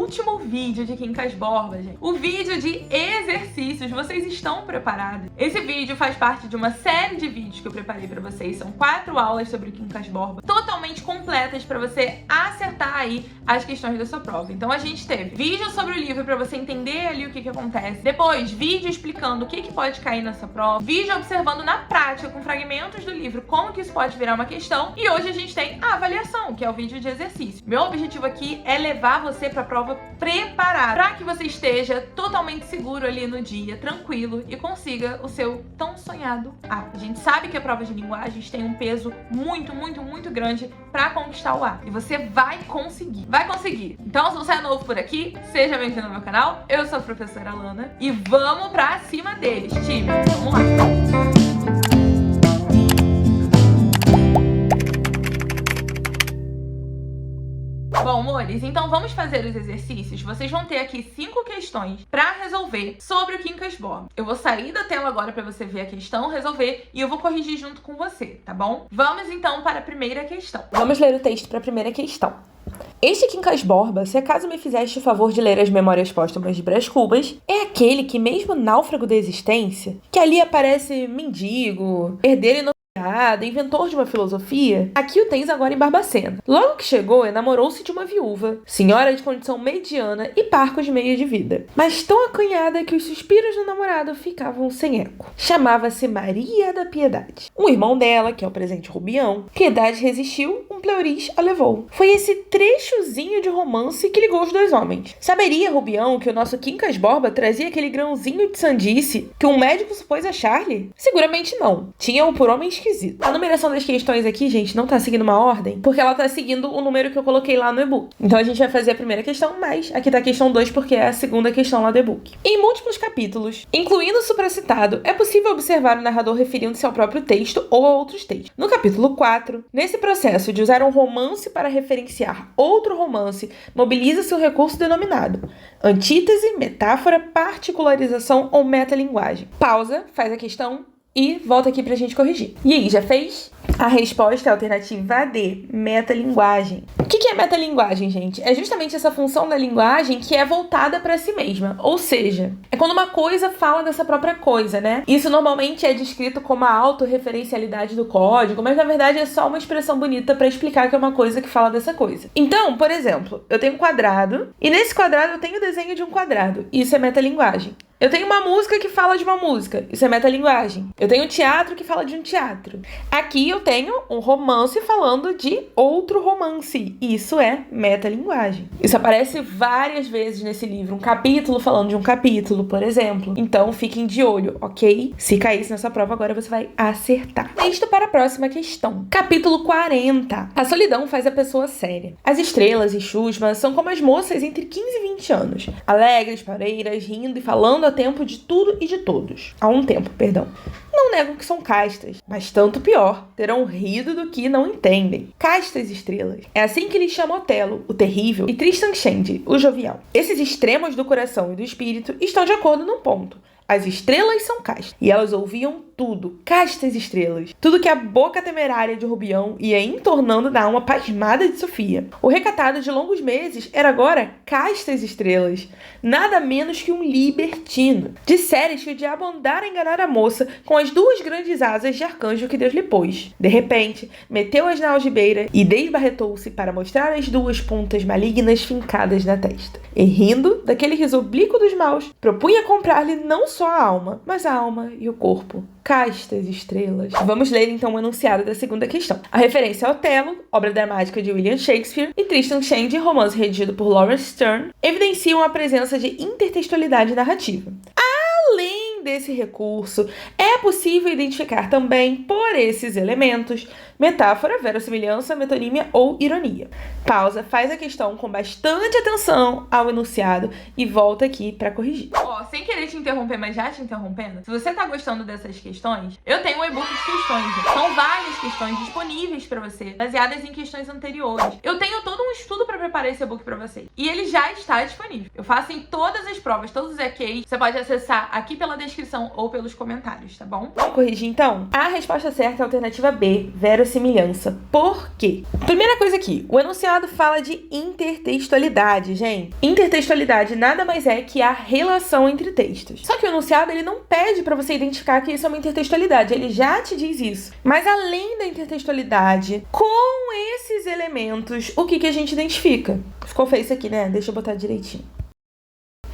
último vídeo de Quincas Borba, gente. O vídeo de exercícios. Vocês estão preparados? Esse vídeo faz parte de uma série de vídeos que eu preparei pra vocês. São 4 aulas sobre Quincas Borba, totalmente completas pra você acertar aí as questões da sua prova. Então a gente teve vídeo sobre o livro pra você entender ali o que acontece. Depois, vídeo explicando o que pode cair nessa prova. Vídeo observando na prática, com fragmentos do livro, como que isso pode virar uma questão. E hoje a gente tem a avaliação, que é o vídeo de exercício. Meu objetivo aqui é levar você pra prova preparado, pra que você esteja totalmente seguro ali no dia, tranquilo, e consiga o seu tão sonhado A. A gente sabe que a prova de linguagens tem um peso muito grande pra conquistar o A. E você vai conseguir. Vai conseguir. Então, se você é novo por aqui, seja bem-vindo ao meu canal. Eu sou a professora Alana e vamos pra cima deles, time. Vamos lá. Bom, amores, então vamos fazer os exercícios. Vocês vão ter aqui 5 questões pra resolver sobre o Quincas Borba. Eu vou sair da tela agora pra você ver a questão, resolver, e eu vou corrigir junto com você, tá bom? Vamos então para a primeira questão. Vamos ler o texto para a primeira questão. Este Quincas Borba, se acaso me fizeste o favor de ler as Memórias Póstumas de Brás Cubas, é aquele que, mesmo náufrago da existência, que ali aparece mendigo, herdeiro inofensivo, inventor de uma filosofia, aqui o tens agora em Barbacena. Logo que chegou, enamorou-se de uma viúva, senhora de condição mediana e parcos de meio de vida, mas tão acanhada que os suspiros do namorado ficavam sem eco. Chamava-se Maria da Piedade. Um irmão dela, que é o presente Rubião, Piedade resistiu, um pleuris a levou. Foi esse trechozinho de romance que ligou os dois homens. Saberia Rubião que o nosso Quincas Borba trazia aquele grãozinho de sandice que um médico supôs a Charlie? Seguramente não. Tinha-o por homem esquisito. A numeração das questões aqui, gente, não tá seguindo uma ordem, porque ela tá seguindo o número que eu coloquei lá no e-book. Então a gente vai fazer a primeira questão, mas aqui tá a questão 2, porque é a segunda questão lá do e-book. Em múltiplos capítulos, incluindo o supracitado, é possível observar o narrador referindo-se ao próprio texto ou a outros textos. No capítulo 4, nesse processo de usar um romance para referenciar outro romance, mobiliza-se o recurso denominado antítese, metáfora, particularização ou metalinguagem. Pausa, faz a questão e volta aqui pra gente corrigir. E aí, já fez? A resposta é a alternativa D, metalinguagem. O que é metalinguagem, gente? É justamente essa função da linguagem que é voltada para si mesma. Ou seja, é quando uma coisa fala dessa própria coisa, né? Isso normalmente é descrito como a autorreferencialidade do código, mas na verdade é só uma expressão bonita para explicar que é uma coisa que fala dessa coisa. Então, por exemplo, eu tenho um quadrado, e nesse quadrado eu tenho o desenho de um quadrado. Isso é metalinguagem. Eu tenho uma música que fala de uma música. Isso é metalinguagem. Eu tenho um teatro que fala de um teatro. Aqui eu tenho um romance falando de outro romance. Isso é metalinguagem. Isso aparece várias vezes nesse livro. Um capítulo falando de um capítulo, por exemplo. Então, fiquem de olho, ok? Se caísse nessa prova, agora você vai acertar. Texto para a próxima questão. Capítulo 40. A solidão faz a pessoa séria. As estrelas e chusma são como as moças entre 15 e 20 anos. Alegres, pareiras, rindo e falando a tempo de tudo e de todos. Há um tempo, perdão. Não negam que são castas, mas tanto pior, terão rido do que não entendem. Castas estrelas. É assim que lhes chama Otelo, o terrível, e Tristan Shandy, o jovial. Esses extremos do coração e do espírito estão de acordo num ponto. As estrelas são castas. E elas ouviam tudo. Castas estrelas. Tudo que a boca temerária de Rubião ia entornando na alma pasmada de Sofia. O recatado de longos meses era agora castas estrelas. Nada menos que um libertino. Disseres que o diabo andara a enganar a moça com as 2 grandes asas de arcanjo que Deus lhe pôs. De repente, meteu-as na algibeira e desbarretou-se para mostrar as 2 pontas malignas fincadas na testa. E rindo daquele riso oblíquo dos maus, propunha comprar-lhe não só a alma, mas a alma e o corpo. Castas estrelas. Vamos ler então o enunciado da segunda questão. A referência a Otelo, obra dramática de William Shakespeare, e Tristan Shandy, romance redigido por Laurence Sterne, evidenciam a presença de intertextualidade narrativa. Além desse recurso, é possível identificar também, por esses elementos, metáfora, verossimilhança, metonímia ou ironia. Pausa, faz a questão com bastante atenção ao enunciado e volta aqui para corrigir. Sem querer te interromper, mas já te interrompendo, se você tá gostando dessas questões, eu tenho um e-book de questões. São várias questões disponíveis para você, baseadas em questões anteriores. Eu tenho todo um estudo para preparar esse e-book para você. E ele já está disponível. Eu faço em todas as provas, todos os EQs. Você pode acessar aqui pela descrição ou pelos comentários, tá bom? Vamos corrigir então? A resposta certa é a alternativa B, verossimilhança. verossimilhança. Por quê? Primeira coisa aqui, o enunciado fala de intertextualidade, gente. Intertextualidade nada mais é que a relação entre textos. Só que o enunciado, ele não pede para você identificar que isso é uma intertextualidade, ele já te diz isso. Mas além da intertextualidade, com esses elementos, o que a gente identifica? Ficou feio isso aqui, né? Deixa eu botar direitinho.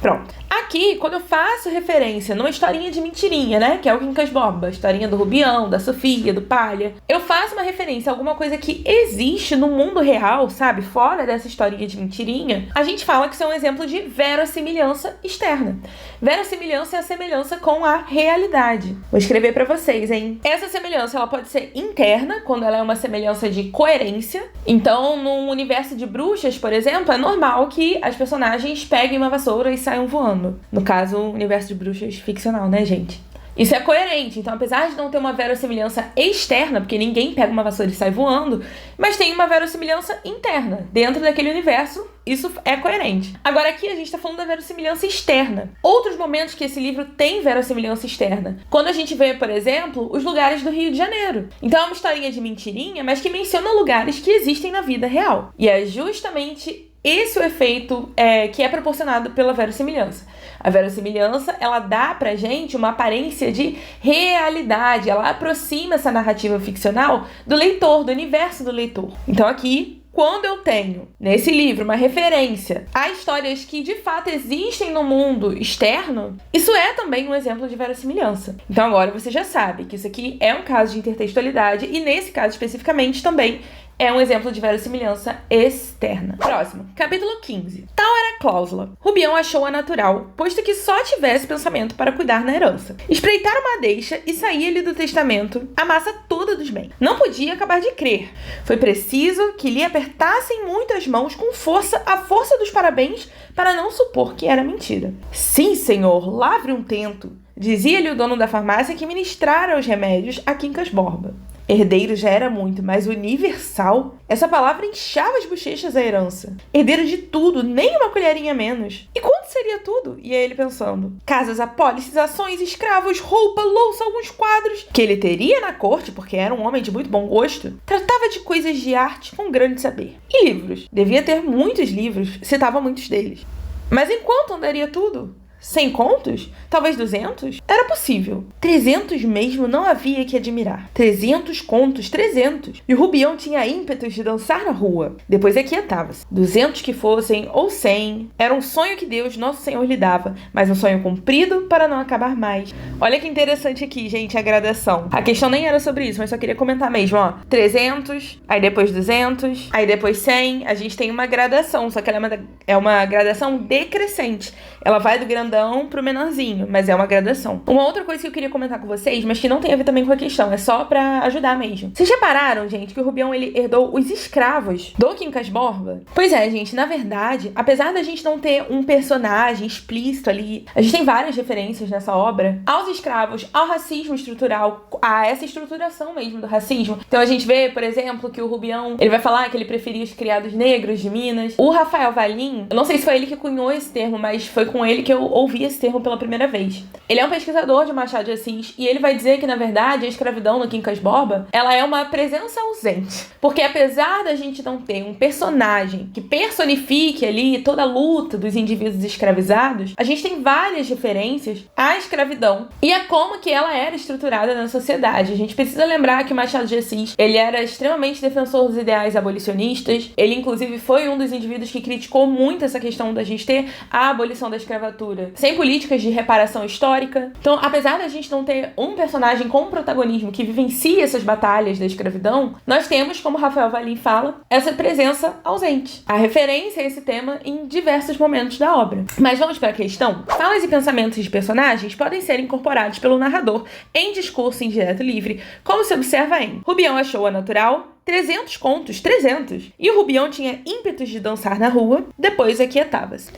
Pronto. Aqui, quando eu faço referência numa historinha de mentirinha, né? Que é o Quincas Borba, a historinha do Rubião, da Sofia, do Palha. Eu faço uma referência a alguma coisa que existe no mundo real, sabe? Fora dessa historinha de mentirinha. A gente fala que isso é um exemplo de verossimilhança externa. Verossimilhança é a semelhança com a realidade. Vou escrever pra vocês, hein? Essa semelhança, ela pode ser interna, quando ela é uma semelhança de coerência. Então, num universo de bruxas, por exemplo, é normal que as personagens peguem uma vassoura e saiam voando. No caso, o universo de bruxas ficcional, né, gente? Isso é coerente. Então, apesar de não ter uma verossimilhança externa, porque ninguém pega uma vassoura e sai voando, mas tem uma verossimilhança interna. Dentro daquele universo, isso é coerente. Agora, aqui a gente tá falando da verossimilhança externa. Outros momentos que esse livro tem verossimilhança externa. Quando a gente vê, por exemplo, os lugares do Rio de Janeiro. Então, é uma historinha de mentirinha, mas que menciona lugares que existem na vida real. E é justamente esse o efeito que é proporcionado pela verossimilhança. A verossimilhança, ela dá pra gente uma aparência de realidade, ela aproxima essa narrativa ficcional do leitor, do universo do leitor. Então aqui, quando eu tenho nesse livro uma referência a histórias que de fato existem no mundo externo, isso é também um exemplo de verossimilhança. Então agora você já sabe que isso aqui é um caso de intertextualidade e nesse caso especificamente também é um exemplo de verossimilhança externa. Próximo, capítulo 15. Tal era a cláusula. Rubião achou-a natural, posto que só tivesse pensamento para cuidar na herança. Espreitara uma deixa e saía-lhe do testamento a massa toda dos bens. Não podia acabar de crer. Foi preciso que lhe apertassem muito as mãos com força, a força dos parabéns, para não supor que era mentira. Sim, senhor, lavre um tento, dizia-lhe o dono da farmácia que ministrara os remédios a Quincas Borba. Herdeiro já era muito, mas universal? Essa palavra inchava as bochechas à herança. Herdeiro de tudo, nem uma colherinha menos. E quanto seria tudo? Ia ele pensando. Casas, apólices, ações, escravos, roupa, louça, alguns quadros. Que ele teria na corte, porque era um homem de muito bom gosto. Tratava de coisas de arte com grande saber. E livros? Devia ter muitos livros, citava muitos deles. Mas em quanto andaria tudo? 100 contos? Talvez 200? Era possível. 300 mesmo não havia que admirar. 300 contos, 300. E o Rubião tinha ímpetos de dançar na rua. Depois aquietava-se. 200 que fossem, ou 100. Era um sonho que Deus, Nosso Senhor, lhe dava. Mas um sonho cumprido para não acabar mais. Olha que interessante aqui, gente, a gradação. A questão nem era sobre isso, mas só queria comentar mesmo, ó. 300, aí depois 200, aí depois 100. A gente tem uma gradação, só que ela é uma gradação decrescente. Ela vai do grandão pro menorzinho, mas é uma gradação. Uma outra coisa que eu queria comentar com vocês, mas que não tem a ver também com a questão, é só pra ajudar mesmo. Vocês repararam, gente, que o Rubião, ele herdou os escravos do Quincas Borba? Pois é, gente, na verdade, apesar da gente não ter um personagem explícito ali, a gente tem várias referências nessa obra aos escravos, ao racismo estrutural, a essa estruturação mesmo do racismo. Então a gente vê, por exemplo, que o Rubião, ele vai falar que ele preferia os criados negros de Minas. O Rafael Valim, eu não sei se foi ele que cunhou esse termo, mas foi com ele que eu ouvi esse termo pela primeira vez. Ele é um pesquisador de Machado de Assis e ele vai dizer que, na verdade, a escravidão no Quincas Borba, ela é uma presença ausente. Porque apesar da gente não ter um personagem que personifique ali toda a luta dos indivíduos escravizados, a gente tem várias referências à escravidão e a como que ela era estruturada na sociedade. A gente precisa lembrar que Machado de Assis, ele era extremamente defensor dos ideais abolicionistas. Ele, inclusive, foi um dos indivíduos que criticou muito essa questão da gente ter a abolição da escravatura sem políticas de reparação histórica. Então, apesar da gente não ter um personagem com protagonismo que vivencia essas batalhas da escravidão, nós temos, como Rafael Valim fala, essa presença ausente. A referência a esse tema em diversos momentos da obra. Mas vamos para a questão? Falas e pensamentos de personagens podem ser incorporados pelo narrador em discurso indireto livre, como se observa em Rubião achou-a natural, 300 contos, 300. E o Rubião tinha ímpetos de dançar na rua, depois aquietava-se.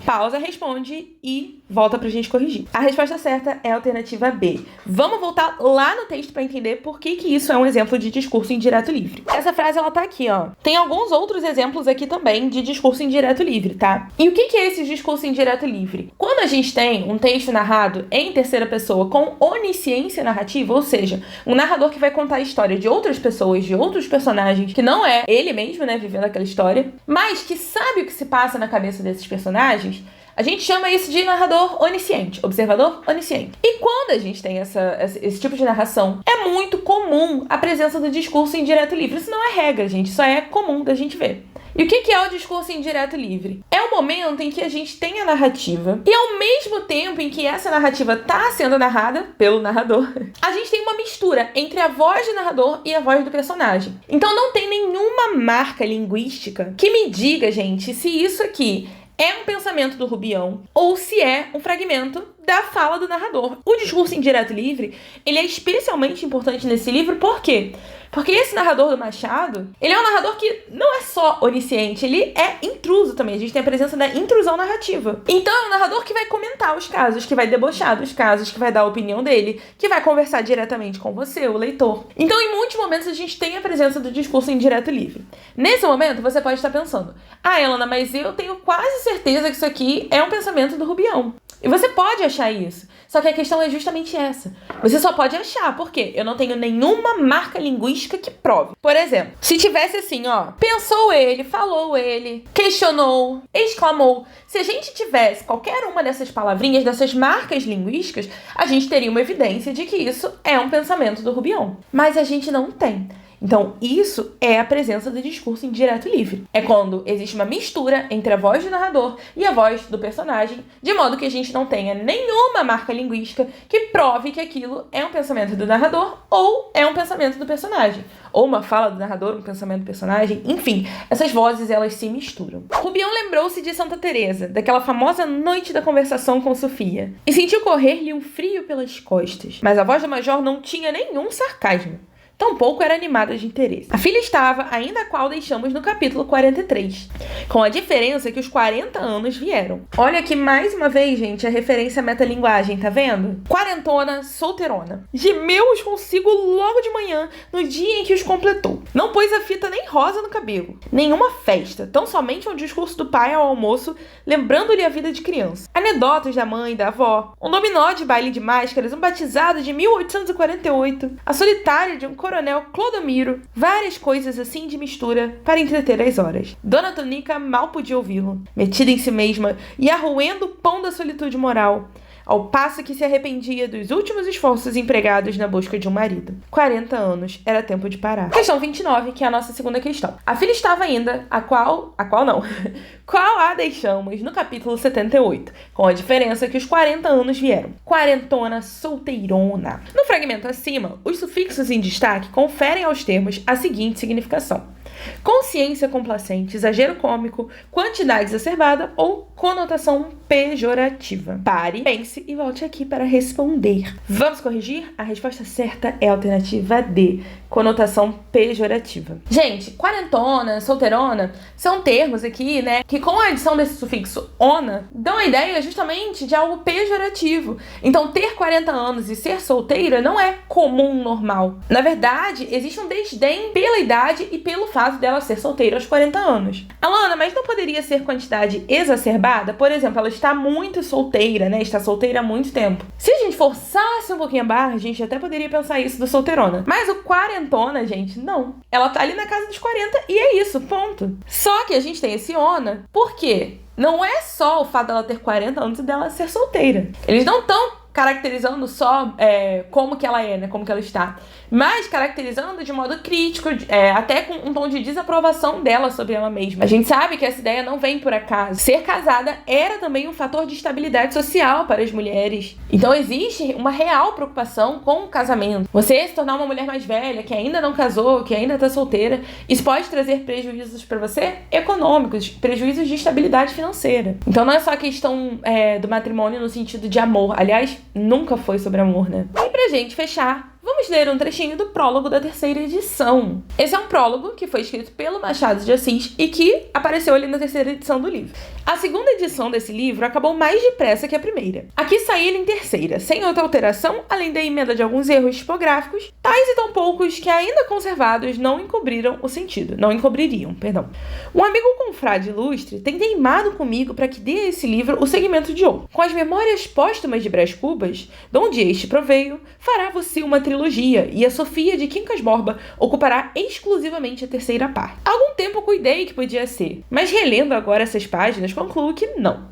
pausa, responde e volta pra gente corrigir. A resposta certa é a alternativa B. Vamos voltar lá no texto pra entender por que isso é um exemplo de discurso indireto livre. Essa frase, ela tá aqui, ó. Tem alguns outros exemplos aqui também de discurso indireto livre, tá? E o que é esse discurso indireto livre? Quando a gente tem um texto narrado em terceira pessoa com onisciência narrativa, ou seja, um narrador que vai contar a história de outras pessoas, de outros personagens, que não é ele mesmo, né, vivendo aquela história, mas que sabe o que se passa na cabeça desses personagens, a gente chama isso de narrador onisciente, observador onisciente. E quando a gente tem esse tipo de narração, é muito comum a presença do discurso indireto livre. Isso não é regra, gente, isso é comum da gente ver. E o que é o discurso indireto livre? É o momento em que a gente tem a narrativa e ao mesmo tempo em que essa narrativa está sendo narrada pelo narrador, a gente tem uma mistura entre a voz do narrador e a voz do personagem. Então não tem nenhuma marca linguística que me diga, gente, se isso aqui é um pensamento do Rubião ou se é um fragmento da fala do narrador. O discurso indireto livre, ele é especialmente importante nesse livro, por quê? Porque esse narrador do Machado, ele é um narrador que não é só onisciente, ele é intruso também. A gente tem a presença da intrusão narrativa. Então é um narrador que vai comentar os casos, que vai debochar dos casos, que vai dar a opinião dele, que vai conversar diretamente com você, o leitor. Então em muitos momentos a gente tem a presença do discurso indireto livre. Nesse momento você pode estar pensando, Elana, mas eu tenho quase certeza que isso aqui é um pensamento do Rubião. E você pode achar isso. Só que a questão é justamente essa. Você só pode achar. Por quê? Eu não tenho nenhuma marca linguística que prove. Por exemplo, se tivesse assim, ó, pensou ele, falou ele, questionou, exclamou. Se a gente tivesse qualquer uma dessas palavrinhas, dessas marcas linguísticas, a gente teria uma evidência de que isso é um pensamento do Rubião. Mas a gente não tem. Então, isso é a presença do discurso indireto livre. É quando existe uma mistura entre a voz do narrador e a voz do personagem, de modo que a gente não tenha nenhuma marca linguística que prove que aquilo é um pensamento do narrador ou é um pensamento do personagem. Ou uma fala do narrador, um pensamento do personagem. Enfim, essas vozes, elas se misturam. Rubião lembrou-se de Santa Teresa, daquela famosa noite da conversação com Sofia, e sentiu correr-lhe um frio pelas costas. Mas a voz do major não tinha nenhum sarcasmo. Tampouco era animada de interesse. A filha estava, ainda a qual deixamos no capítulo 43, com a diferença que os 40 anos vieram. Olha aqui mais uma vez, gente, a referência à metalinguagem, tá vendo? Quarentona, solteirona. Gemeu-os consigo logo de manhã, no dia em que os completou. Não pôs a fita nem rosa no cabelo. Nenhuma festa, tão somente um discurso do pai ao almoço, lembrando-lhe a vida de criança. Anedotas da mãe e da avó, um dominó de baile de máscaras, um batizado de 1848, a solitária de um coronel Clodomiro, várias coisas assim de mistura para entreter as horas. Dona Tonica mal podia ouvi-lo, metida em si mesma e arroendo o pão da solitude moral, ao passo que se arrependia dos últimos esforços empregados na busca de um marido. 40 anos, era tempo de parar. Questão 29, que é a nossa segunda questão. A filha estava ainda, qual a deixamos no capítulo 78, com a diferença que os 40 anos vieram. Quarentona, solteirona. No fragmento acima, os sufixos em destaque conferem aos termos a seguinte significação: consciência complacente, exagero cômico, quantidade exacerbada ou conotação pejorativa. Pare, pense e volte aqui para responder. Vamos corrigir? A resposta certa é a alternativa D, conotação pejorativa. Gente, quarentona, solteirona são termos aqui, né, que com a adição desse sufixo ona, dão a ideia justamente de algo pejorativo. Então, ter 40 anos e ser solteira não é comum, normal. Na verdade, existe um desdém pela idade e pelo fato dela ser solteira aos 40 anos. Alana, mas não poderia ser quantidade exacerbada? Por exemplo, ela está muito solteira, né? Está solteira há muito tempo. Se a gente forçasse um pouquinho a barra, a gente até poderia pensar isso do solteirona. Mas o quarentona, gente, não. Ela tá ali na casa dos 40 e é isso, ponto. Só que a gente tem esse ona, por quê? Não é só o fato dela ter 40 anos e dela ser solteira. Eles não estão caracterizando só como que ela é, né? Como que ela está. Mas caracterizando de modo crítico, até com um tom de desaprovação dela sobre ela mesma. A gente sabe que essa ideia não vem por acaso. Ser casada era também um fator de estabilidade social para as mulheres. Então existe uma real preocupação com o casamento. Você se tornar uma mulher mais velha, que ainda não casou, que ainda está solteira, isso pode trazer prejuízos para você econômicos, prejuízos de estabilidade financeira. Então não é só a questão do matrimônio no sentido de amor. Aliás, nunca foi sobre amor, né? E pra gente fechar, vamos ler um trechinho do prólogo da terceira edição. Esse é um prólogo que foi escrito pelo Machado de Assis e que apareceu ali na terceira edição do livro. A segunda edição desse livro acabou mais depressa que a primeira. Aqui sai ele em terceira, sem outra alteração, além da emenda de alguns erros tipográficos, tais e tão poucos que, ainda conservados, não encobririam. Um amigo confrade ilustre tem teimado comigo para que dê a esse livro o segmento de ouro. Com as memórias póstumas de Brás Cubas, de onde este proveio, fará você uma trilogia, e a Sofia de Quincas Borba ocupará exclusivamente a terceira parte. Há algum tempo cuidei que podia ser, mas relendo agora essas páginas, concluo que não.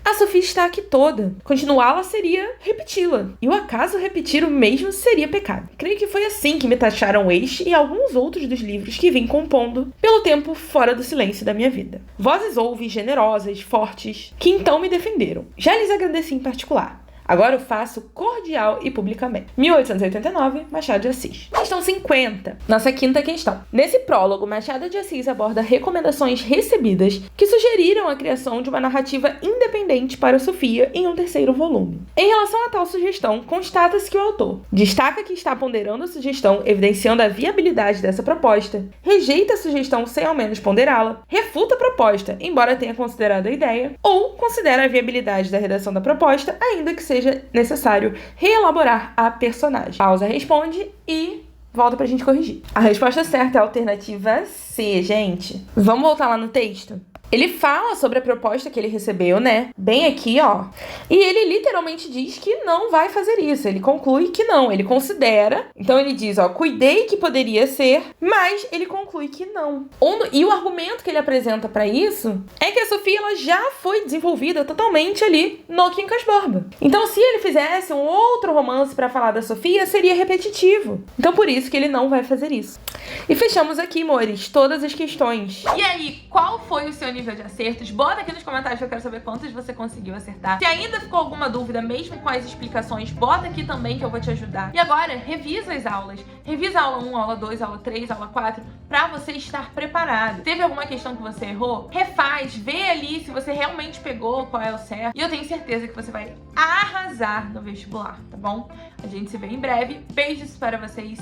A Sofia está aqui toda. Continuá-la seria repeti-la. E o acaso repetir o mesmo seria pecado. Creio que foi assim que me taxaram este e alguns outros dos livros que vim compondo pelo tempo fora do silêncio da minha vida. Vozes houve generosas, fortes, que então me defenderam. Já lhes agradeci em particular. Agora eu faço cordial e publicamente. 1889, Machado de Assis. Questão 50. Nossa quinta questão. Nesse prólogo, Machado de Assis aborda recomendações recebidas que sugeriram a criação de uma narrativa independente para Sofia em um terceiro volume. Em relação a tal sugestão, constata-se que o autor destaca que está ponderando a sugestão, evidenciando a viabilidade dessa proposta, rejeita a sugestão sem ao menos ponderá-la, refuta a proposta, embora tenha considerado a ideia, ou considera a viabilidade da redação da proposta, ainda que seja necessário reelaborar a personagem. Pausa, responde e volta pra gente corrigir. A resposta certa é a alternativa C, gente. Vamos voltar lá no texto? Ele fala sobre a proposta que ele recebeu, né? Bem aqui, ó. E ele literalmente diz que não vai fazer isso. Ele conclui que não. Ele considera. Então ele diz, ó, cuidei que poderia ser, mas ele conclui que não. E o argumento que ele apresenta pra isso é que a Sofia, ela já foi desenvolvida totalmente ali no Quincas Borba. Então, se ele fizesse um outro romance pra falar da Sofia, seria repetitivo. Então, por isso que ele não vai fazer isso. E fechamos aqui, amores, todas as questões. E aí, qual foi o seu nível de acertos? Bota aqui nos comentários que eu quero saber quantos você conseguiu acertar. Se ainda ficou alguma dúvida, mesmo com as explicações, bota aqui também que eu vou te ajudar. E agora, revisa as aulas. Revisa a aula 1, aula 2, aula 3, aula 4, pra você estar preparado. Teve alguma questão que você errou? Refaz, vê ali se você realmente pegou, qual é o certo. E eu tenho certeza que você vai arrasar no vestibular, tá bom? A gente se vê em breve. Beijos para vocês.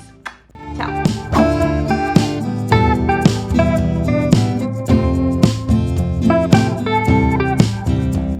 Tchau!